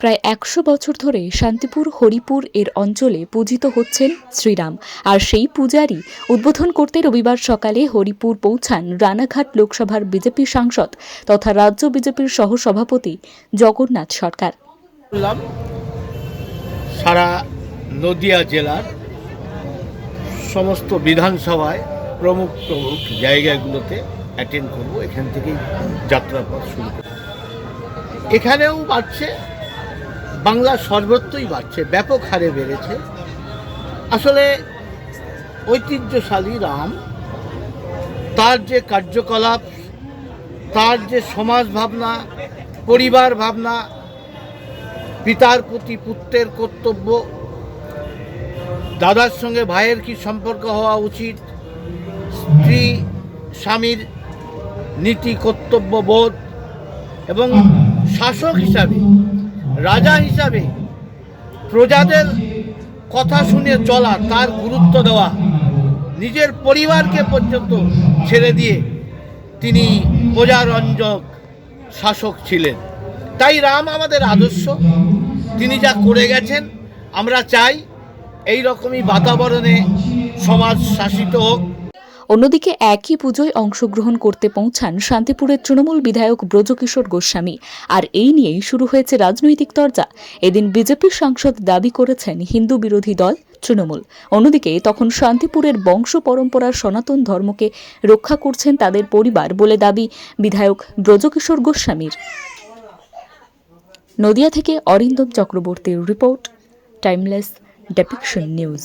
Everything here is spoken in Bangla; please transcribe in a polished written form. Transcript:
প্রায় ১০০ বছর ধরে শান্তিপুর হরিপুর এর অঞ্চলে পূজিত হচ্ছেন শ্রীরাম। আর সেই পূজারই উদ্বোধন করতে রবিবার সকালে হরিপুর পৌঁছান রানাঘাট লোকসভার বিজেপি সাংসদ তথা রাজ্য বিজেপির সহসভাপতি জগন্নাথ সরকার। সারা নদিয়া জেলার সমস্ত বিধানসভায় প্রমুখ জায়গাগুলোতে অ্যাটেন্ড করব। এখান থেকেই যাত্রাপথ শুরু করব। এখানেও বাড়ছে, বাংলা সর্বত্রই বাড়ছে, ব্যাপক হারে বেড়েছে। আসলে ঐতিহ্যশালী রাম, তার যে কার্যকলাপ, তার যে সমাজ ভাবনা, পরিবার ভাবনা, পিতার প্রতি পুত্রের কর্তব্য, দাদার সঙ্গে ভাইয়ের কি সম্পর্ক হওয়া উচিত, স্ত্রী স্বামীর নীতি কর্তব্য বোধ এবং শাসক হিসাবে, রাজা হিসাবে প্রজাদের কথা শুনে চলা, তার গুরুত্ব দেওয়া, নিজের পরিবারকে পর্যন্ত ছেড়ে দিয়ে তিনি প্রজারঞ্জক শাসক ছিলেন। তাই রাম আমাদের আদর্শ। তিনি যা করে গেছেন, আমরা চাই এই রকমই বাতাবরণে সমাজ শাসিত হোক। অন্যদিকে একই পুজোয় অংশগ্রহণ করতে পৌঁছান শান্তিপুরের তৃণমূল বিধায়ক ব্রজকিশোর গোস্বামী। আর এই নিয়েই শুরু হয়েছে রাজনৈতিক তরজা। এদিন বিজেপির সাংসদ দাবি করেছেন হিন্দু বিরোধী দল তৃণমূল। অন্যদিকে তখন শান্তিপুরের বংশ পরম্পরার সনাতন ধর্মকে রক্ষা করছেন তাদের পরিবার বলে দাবি বিধায়ক ব্রজকিশোর গোস্বামীর। নদিয়া থেকে অরিন্দম চক্রবর্তীর রিপোর্ট, টাইমলেস ডেপিকশন নিউজ।